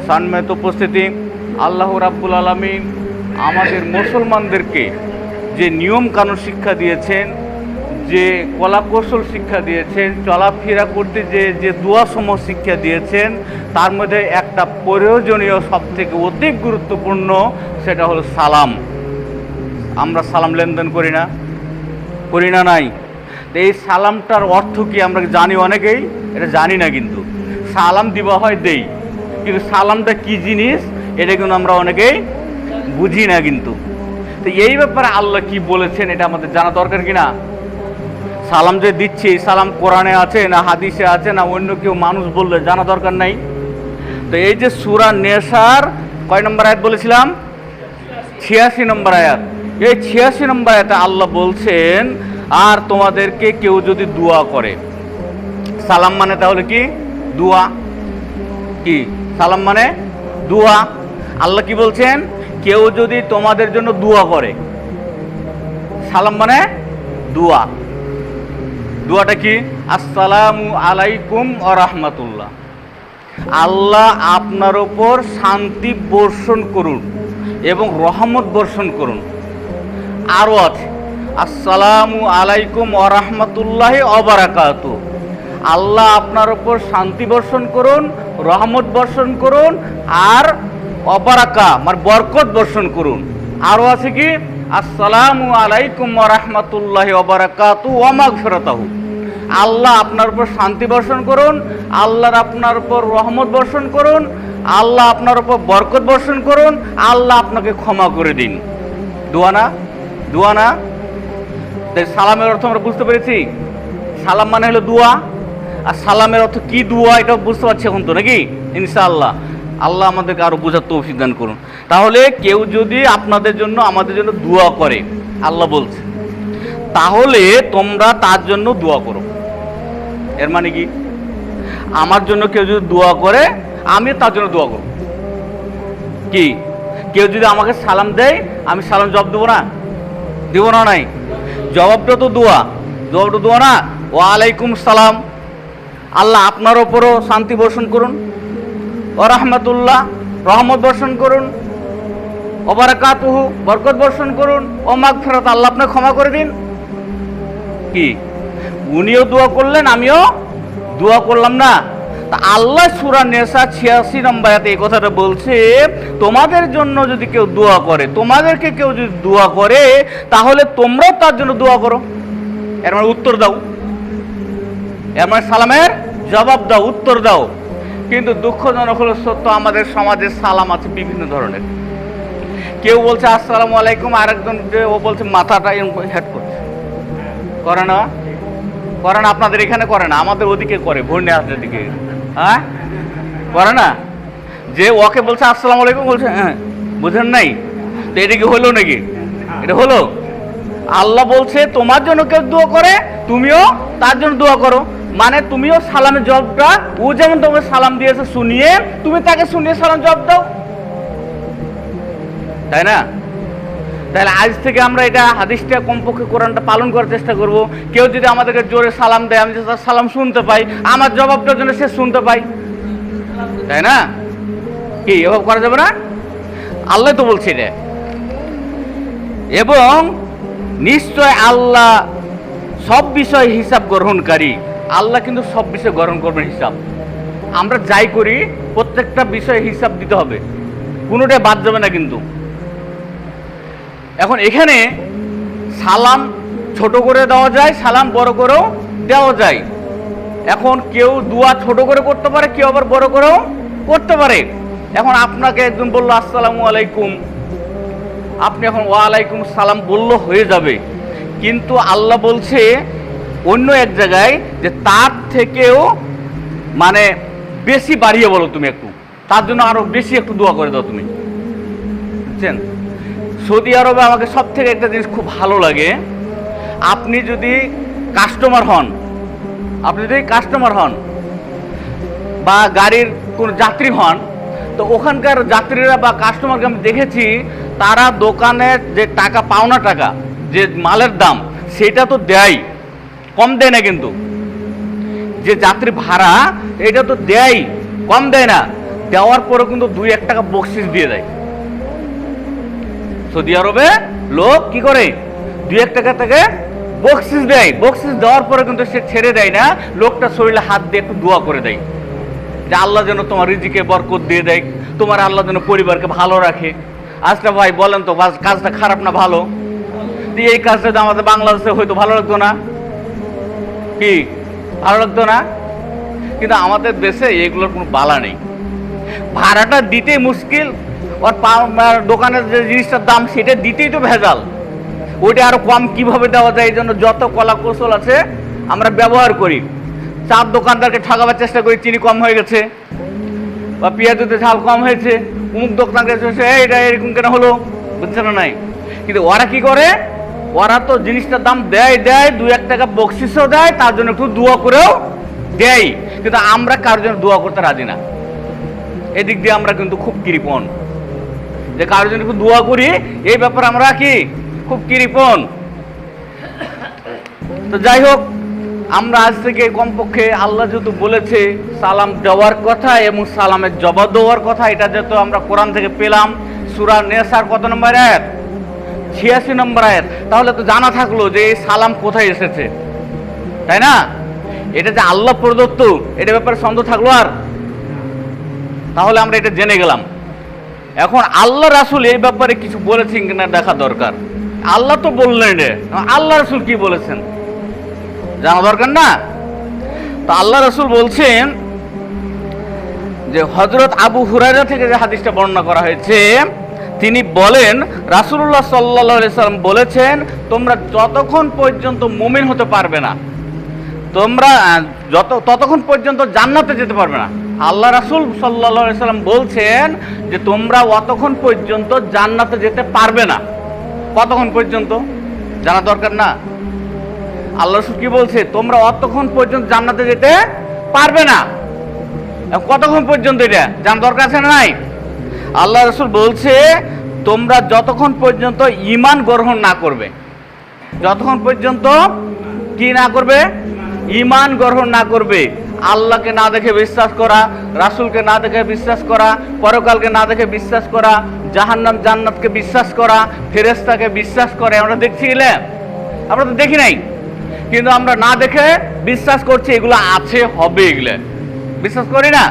সম্মানিত উপস্থিতি, আল্লাহ রাব্বুল আলামিন আমাদের মুসলমানদেরকে যে নিয়ম কানুন শিক্ষা দিয়েছেন, যে কলাকৌশল শিক্ষা দিয়েছেন, চলাফেরা করতে যে দোয়াসমূহ শিক্ষা দিয়েছেন, তার মধ্যে একটা প্রয়োজনীয় সবথেকে অতি গুরুত্বপূর্ণ, সেটা হলো সালাম। আমরা সালাম লেনদেন করি না নাই? তো এই সালামটার অর্থ কি আমরা জানি? অনেকেই এটা জানি না, কিন্তু সালাম দিবা হয় দেই, কিন্তু সালামটা কি জিনিস এটা কিন্তু আমরা অনেকেই বুঝি না। কিন্তু তো এই ব্যাপারে আল্লাহ কি বলেছেন এটা আমাদের জানা দরকার কিনা? সালাম যে দিচ্ছি, সালাম কোরআনে আছে না হাদিসে আছে না অন্য কেউ মানুষ বললে জানা দরকার নাই? তো এই যে সূরা নেসার কয় নম্বর আয়াত বলেছিলাম? 86 নম্বর আয়াত। এই 86 নম্বর আয়াতে আল্লাহ বলছেন, আর তোমাদেরকে কেউ যদি দোয়া করে, সালাম মানে তাহলে কি? দোয়া। কি সালাম মানে? দোয়া। আল্লাহ কি বলছেন? কেউ যদি তোমাদের জন্য দোয়া করে, সালাম মানে দোয়া। দোয়াটা কি? আসসালামু আলাইকুম ওয়া রাহমাতুল্লাহ। আল্লাহ আপনার ওপর শান্তি বর্ষণ করুন এবং রহমত বর্ষণ করুন। আরও আছে, আসসালামু আলাইকুম ওয়া রাহমাতুল্লাহি ওয়া বারাকাতুহু। আল্লাহ আপনার ওপর শান্তি বর্ষণ করুন, রহমত বর্ষণ করুন, আর অবারাকা মানে বরকত বর্ষণ করুন। আরও আছে কি? আসসালামু আলাইকুম ওয়া রাহমাতুল্লাহি ওয়া বারাকাতুহু ওয়া মাগফিরাতাহু। আল্লাহ আপনার উপর শান্তি বর্ষণ করুন, আল্লাহর আপনার উপর রহমত বর্ষণ করুন, আল্লাহ আপনার উপর বরকত বর্ষণ করুন, আল্লাহ আপনাকে ক্ষমা করে দিন। দোয়া না? দোয়া না? সালামের অর্থ আমরা বুঝতে পেরেছি। সালাম মানে হলো দোয়া। আর সালামের অর্থ কি দোয়া এটা বুঝতে পারছি এখন তো, নাকি? ইনশাআল্লাহ আল্লাহ আমাদেরকে আরো বোঝার তৌফিক দান করুন। তাহলে কেউ যদি আপনাদের জন্য আমাদের জন্য দোয়া করে, আল্লাহ বলছে, তাহলে তোমরা তার জন্য দোয়া করো। এর মানে কি? আমার জন্য কেউ যদি দোয়া করে, আমি তার জন্য দোয়া করব। কি কেউ যদি আমাকে সালাম দেয়, আমি সালাম জবাব দেবো না? দেবো না? নাই, জবাবটা তো দোয়া। জবাবটা দোয়া না? ওয়া আলাইকুম সালাম, আল্লাহ আপনার ওপরও শান্তি বর্ষণ করুন, ওয়া রাহমাতুল্লাহ রহমত বর্ষণ করুন, ওয়া বারাকাতুহু বরকত বর্ষণ করুন, ও মাগফিরাত আল্লাহ আপনাকে ক্ষমা করে দিন। কি উনিও দোয়া করলেন, আমিও দোয়া করলাম না? তা আল্লাহ সূরা নেসা 86 নম্বর আয়াতে এই কথাটা বলছে, তোমাদের জন্য যদি কেউ দোয়া করে, তোমাদেরকে কেউ যদি দোয়া করে, তাহলে তোমরাও তার জন্য দোয়া করো। এর মানে উত্তর দাও, এর মানে সালামের জবাব দাও, উত্তর দাও। কিন্তু দুঃখজনক হলো সত্য, আমাদের সমাজে সালাম আছে বিভিন্ন ধরনের। কেউ বলছে আসসালামু আলাইকুম, আরেকজন ও বলছে মাথাটা হেড করছে। করে না? করে না? আপনাদের এখানে করে না, আমাদের ওদিকে করে, ভর্ণি আসলে দিকে। হ্যাঁ করে না? যে ওকে বলছে আসসালামু আলাইকুম, বলছে হ্যাঁ, বুঝেন নাই? তো এটা কি হলো নাকি? এটা হলো? আল্লাহ বলছে তোমার জন্য কেউ দোয়া করে, তুমিও তার জন্য দোয়া করো। মানে তুমিও সালামের জবাবটা, ও যেমন তোমাকে সালাম দিয়েছে শুনিয়ে, তুমি তাকে শুনিয়ে সালাম জবাব দাও, তাই না? তাহলে আজ থেকে আমরা এটা হাদিসটা কমপক্ষে কোরআনটা পালন করার চেষ্টা করব। কেউ যদি আমাদেরকে জোরে সালাম দেয়, আমি যদি তার সালাম শুনতে পাই, আমার জবাবটার জন্য সে শুনতে পাই, তাই না? কি এভাবে করা যাবে না? আল্লাহ তো বলছে এটা। এবং নিশ্চয় আল্লাহ সব বিষয় হিসাব গ্রহণকারী। আল্লাহ কিন্তু সব বিষয় গ্রহণ করবেন হিসাব। আমরা যাই করি প্রত্যেকটা বিষয়ে হিসাব দিতে হবে, কোনোটাই বাদ যাবে না। কিন্তু এখন এখানে সালাম ছোট করে দেওয়া যায়, সালাম বড় করেও দেওয়া যায়। এখন কেউ দোয়া ছোট করে করতে পারে, কেউ আবার বড় করেও করতে পারে। এখন আপনাকে একজন বললো আসসালামু আলাইকুম, আপনি এখন ওয়া আলাইকুম সালাম বললো হয়ে যাবে। কিন্তু আল্লাহ বলছে অন্য এক জায়গায় যে তার থেকেও মানে বেশি বাড়িয়ে বলো তুমি, একটু তার জন্য আরো বেশি একটু দোয়া করে দাও তুমি, বুঝছেন? সৌদি আরবে আমাকে সব থেকে একটা জিনিস খুব ভালো লাগে, আপনি যদি কাস্টমার হন বা গাড়ির কোন যাত্রী হন, তো ওখানকার যাত্রীরা বা কাস্টমারকে আমি দেখেছি, তারা দোকানের যে টাকা, পাওনা টাকা, যে মালের দাম, সেটা তো দেয়, কম দেয় না। কিন্তু যে যাত্রী ভাড়া, এটা তো দেয়, কম দেয় না। দেওয়ার পরে কিন্তু 2-1 টাকা বকশিস দিয়ে দেয়। সৌদি আরবে লোক কি করে 2-1 টাকা থেকে বকশিস দেয়। বকশিস দেওয়ার পরে কিন্তু সে ছেড়ে দেয় না, লোকটা শরীরে হাত দিয়ে একটু দোয়া করে দেয় যে আল্লাহ যেন তোমার রিজিকে বরকত দিয়ে দেয়, তোমার আল্লাহ যেন পরিবারকে ভালো রাখে। আচ্ছা ভাই বলেন তো কাজটা খারাপ না ভালো? এই কাজটা আমাদের বাংলাদেশে হয়তো ভালো লাগতো না, কি ভালো লাগতো না? কিন্তু আমাদের দেশে এগুলোর কোনো বালা নেই, ভাড়াটা দিতেই মুশকিল, ওর দোকানের যে জিনিসটার দাম সেটা দিতেই তো ভেজাল, ওইটা আরো কম কিভাবে দেওয়া যায় এই জন্য যত কলা কৌশল আছে আমরা ব্যবহার করি। চার দোকানদারকে ঠকাবার চেষ্টা করি, চিনি কম হয়ে গেছে বা পেঁয়াজতে ঝাল কম হয়েছে, অমুক দোকানদার এটা এরকম কেন হলো, বুঝছে না নাই? কিন্তু ওরা কি করে, ওরা তো জিনিসটার দাম দেয় 2-1 টাকা বকশিসও দেয়, তার জন্য একটু দোয়া করেও দেয়। কিন্তু আমরা কারোর জন্য দোয়া করতে রাজি না, এদিক দিয়ে আমরা কিন্তু খুব কৃপণ, যে কারোর জন্য একটু দোয়া করি এই ব্যাপারে আমরা কি খুব কৃপণ। তো যাই হোক, আমরা আজ থেকে কমপক্ষে আল্লাহ যেহেতু বলেছে সালাম দেওয়ার কথা এবং সালামের জবাব দেওয়ার কথা, এটা যেহেতু আমরা কোরআন থেকে পেলাম, সূরা নেসার কত নম্বর আয়াত? 86 নম্বর আয়াত। তাহলে তো জানা থাকলো যে এই সালাম কোথায় এসেছে, তাই না? এটা যে আল্লাহ প্রদত্ত, এটা ব্যাপারে সন্দেহ থাকলো আর? তাহলে আমরা এটা জেনে গেলাম। এখন আল্লাহ রাসূল এই ব্যাপারে কিছু বলেছেন কিনা দেখা দরকার। আল্লাহ তো বললেন, আল্লাহ রাসূল কি বলেছেন জানা দরকার না? তো আল্লাহ রাসূল বলছেন যে হযরত আবু হুরায়রা থেকে যে হাদিসটা বর্ণনা করা হয়েছে, তিনি বলেন রাসূলুল্লাহ সাল্লাল্লাহু আলাইহি সাল্লাম বলেছেন, তোমরা যতক্ষণ পর্যন্ত মুমিন হতে পারবে না, তোমরা ততক্ষণ পর্যন্ত জান্নাতে যেতে পারবে না। আল্লাহ রাসূল সাল্লাল্লাহু আলাইহি সাল্লাম বলছেন যে তোমরা অতক্ষণ পর্যন্ত জান্নাতে যেতে পারবে না। কতক্ষণ পর্যন্ত জানা দরকার না? আল্লাহ রাসূল কি বলছে, তোমরা অতক্ষণ পর্যন্ত জান্নাতে যেতে পারবে না। কতক্ষণ পর্যন্ত এটা জানা দরকার আছে না নাই? আল্লাহ রাসূল বলছে তোমরা যতক্ষণ পর্যন্ত ঈমান গ্রহণ না করবে, যতক্ষণ পর্যন্ত কি না করবে, ঈমান গ্রহণ না করবে। আল্লাহকে না দেখে বিশ্বাস করা, রাসূলকে না দেখে বিশ্বাস করা, পরকালকে না দেখে বিশ্বাস করা, জাহান্নাম জান্নাতকে বিশ্বাস করা, ফেরেশতাকে বিশ্বাস করে। আমরা দেখছি গেলে, আমরা তো দেখি নাই, কিন্তু আমরা না দেখে বিশ্বাস করছি এগুলো আছে হবে, এগুলো বিশ্বাস করি না।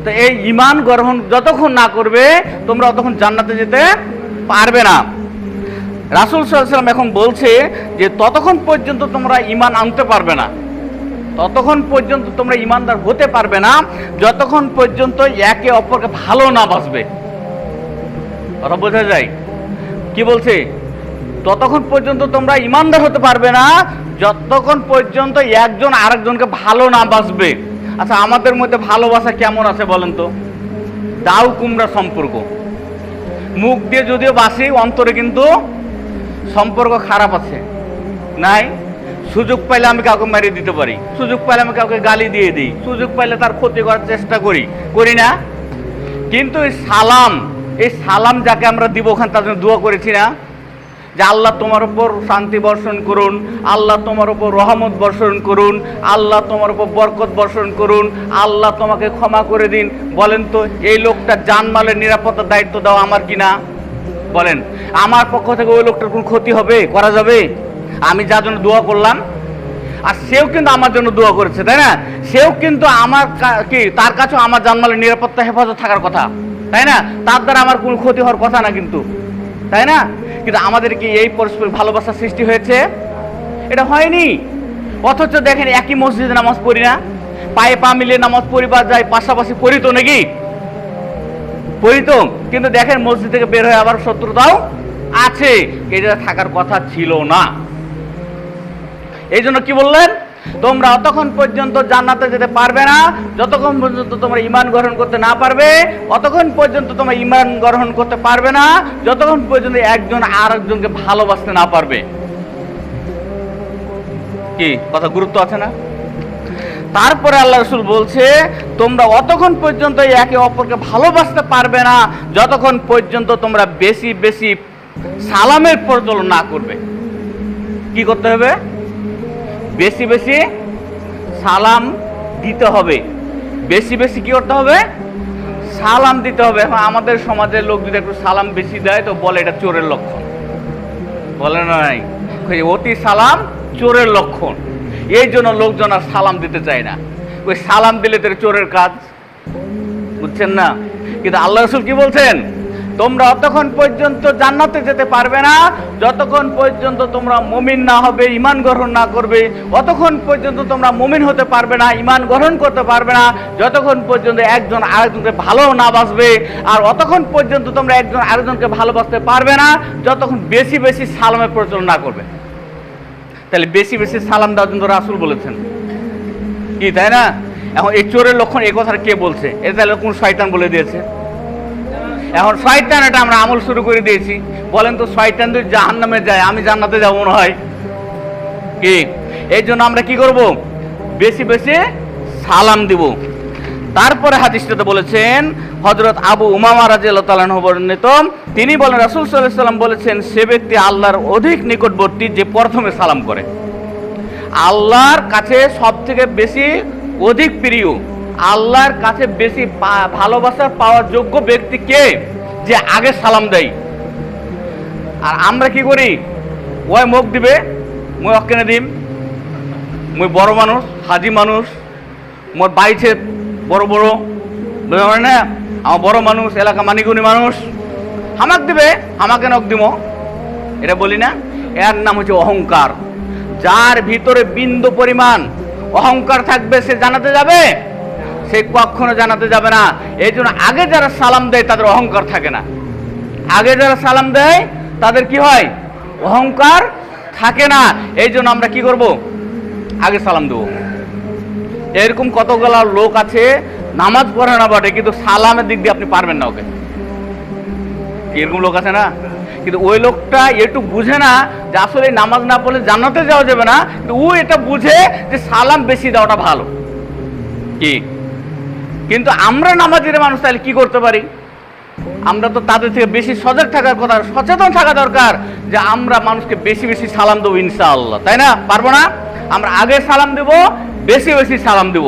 তো এই ঈমান গ্রহণ যতক্ষণ না করবে তোমরা ততক্ষণ জান্নাতে যেতে পারবে না। রাসূল সাল্লাল্লাহু আলাইহি ওয়াসাল্লাম এখন বলছে যে ততক্ষণ পর্যন্ত তোমরা ঈমান আনতে পারবে না, ততক্ষণ পর্যন্ত তোমরা ঈমানদার হতে পারবে না যতক্ষণ পর্যন্ত একে অপরকে ভালো না বাসবে। কথা বোঝা যায়? কি বলছে? ততক্ষণ পর্যন্ত তোমরা ঈমানদার হতে পারবে না যতক্ষণ পর্যন্ত একজন আরেকজনকে ভালো না বাসবে। আচ্ছা, আমাদের মধ্যে ভালোবাসা কেমন আছে বলেন তো? দাও কুমড়া সম্পর্ক, মুখ দিয়ে যদিও বাসি, অন্তরে কিন্তু সম্পর্ক খারাপ আছে, নাই? সুযোগ পাইলে আমি কাউকে মারিয়ে দিতে পারি, সুযোগ পাইলে আমি কাউকে গালি দিয়ে দিই, সুযোগ পাইলে তার ক্ষতি করার চেষ্টা করি না? কিন্তু এই সালাম যাকে আমরা দিব ওখানে তার জন্য দোয়া করেছি না যে আল্লাহ তোমার উপর শান্তি বর্ষণ করুন, আল্লাহ তোমার উপর রহমত বর্ষণ করুন, আল্লাহ তোমার উপর বরকত বর্ষণ করুন, আল্লাহ তোমাকে ক্ষমা করে দিন। বলেন তো এই লোকটা জানমালের নিরাপত্তার দায়িত্ব দাও আমার কিনা? বলেন, আমার পক্ষ থেকে ওই লোকটার কোনো ক্ষতি হবে, করা যাবে? আমি যার জন্য দোয়া করলাম, আর সেও কিন্তু আমার জন্য দোয়া করেছে, তাই না? সেও কিন্তু আমার কি তার কাছেও আমার জানমালের নিরাপত্তা হেফাজত থাকার কথা, তাই না? তার দ্বারা আমার কোনো ক্ষতি হওয়ার কথা না কিন্তু, তাই না? কিন্তু আমাদের কি এই পরস্পর ভালোবাসা সৃষ্টি হয়েছে? এটা হয়নি। অথচ দেখেন একই মসজিদে নামাজ পড়ি না, পায়ে পা মিলিয়ে নামাজ পরিবার যায়, পাশাপাশি পড়ি তো নাকি? পড়ি তো, কিন্তু দেখেন মসজিদ থেকে বের হয়ে আবার শত্রুতাও আছে। এটা থাকার কথা ছিল না। এই জন্য কি বললেন, তোমরা অতক্ষণ পর্যন্ত জান্নাতে যেতে পারবে না যতক্ষণ পর্যন্ত তোমরা ঈমান গ্রহণ করতে না পারবে, অতক্ষণ পর্যন্ত তোমরা ঈমান গ্রহণ করতে পারবে না যতক্ষণ পর্যন্ত একজন আরেকজনকে ভালোবাসতে না পারবে। কি কথা গুরুত্ব আছে না? তারপরে আল্লাহ রাসূল বলছে তোমরা অতক্ষণ পর্যন্ত একে অপরকে ভালোবাসতে পারবে না যতক্ষণ পর্যন্ত তোমরা বেশি বেশি সালামের প্রচলন না করবে। কি করতে হবে? বেশি বেশি সালাম দিতে হবে। বেশি বেশি কি করতে হবে? সালাম দিতে হবে। এখন আমাদের সমাজের লোক যদি একটু সালাম বেশি দেয় তো বলে এটা চোরের লক্ষণ, বলে না নাই, অতি সালাম চোরের লক্ষণ। এই জন্য লোকজন আর সালাম দিতে চায় না। ওই সালাম দিলে তো চোরের কাজ, বুঝছেন না? কিন্তু আল্লাহ রাসূল কি বলছেন, তোমরা অতক্ষণ পর্যন্ত জান্নাতে যেতে পারবে না যতক্ষণ পর্যন্ত তোমরা মুমিন না হবে, ঈমান গ্রহণ না করবে। অতক্ষণ পর্যন্ত তোমরা মুমিন হতে পারবে না, ঈমান গ্রহণ করতে পারবে না যতক্ষণ পর্যন্ত একজন আরেকজনকে ভালো না বাসবে। আর অতক্ষণ পর্যন্ত তোমরা একজন আরেকজনকে ভালোবাসতে পারবে না যতক্ষণ বেশি বেশি সালামের প্রচলন না করবে। তাহলে বেশি বেশি সালাম দেওয়ার জন্য রাসূল বলেছেন, কি তাই না? এখন এই চোরের লক্ষণ এই কথা কে বলছে? এটা তাহলে কোন শয়তান বলে দিয়েছে? এখন শয়তান, এটা আমরা আমল শুরু করে দিয়েছি। বলেন তো, শয়তান যদি জাহান্নামে যায়, আমি জান্নাতে যাবো মনে হয় কি? এই জন্য আমরা কি করব? বেশি বেশি সালাম দিব। তারপরে হাদিসটাতে বলেছেন, হযরত আবু উমামা রাদিয়াল্লাহু তাআলা আনহু বর্ণিত, তিনি বলেন রাসূল সাল্লাল্লাহু আলাইহি সাল্লাম বলেছেন, সে ব্যক্তি আল্লাহর অধিক নিকটবর্তী যে প্রথমে সালাম করে। আল্লাহর কাছে সবথেকে বেশি অধিক প্রিয়, আল্লাহর কাছে বেশি ভালোবাসার পাওয়ার যোগ্য ব্যক্তি কে? যে আগে সালাম দেয়। আর আমরা কি করি? ওই মুখ দিবে, মুই অকেনে দিম, মুই বড় মানুষ, হাজি মানুষ, মোর বাইছে বড় বড়, বুঝতে পারেন না? আমার বড় মানুষ, এলাকা মানিগুনি মানুষ, হামাক দিবে, আমাকে নখ দিব, এটা বলি না? এর নাম হচ্ছে অহংকার। যার ভিতরে বিন্দু পরিমাণ অহংকার থাকবে সে জানাতে যাবে? সে কখনো জানাতে যাবে না। এই জন্য আগে যারা সালাম দেয় তাদের অহংকার থাকে না। আগে যারা সালাম দেয় তাদের কি হয়? অহংকার থাকে না। এই জন্য আমরা কি করব? আগে সালাম দেব। এরকম কতগুলো লোক আছে নামাজ পড়ে না বটে, কিন্তু সালামের দিক দিয়ে আপনি পারবেন না ওকে। এরকম লোক আছে না? কিন্তু ওই লোকটা একটু বুঝে না যে আসলে নামাজ না পড়লে জান্নাতে যাওয়া যাবে না, কিন্তু ও এটা বুঝে যে সালাম বেশি দেওয়াটা ভালো। কি? কিন্তু আমরা নামাজির মানুষ, তাহলে কি করতে পারি? আমরা তো তাদের থেকে বেশি সজাগ থাকার কথা, সচেতন থাকা দরকার যে আমরা মানুষকে বেশি বেশি সালাম দেবো ইনশাআল্লাহ, তাই না? পারবো না? আমরা আগে সালাম দেব, বেশি বেশি সালাম দেব।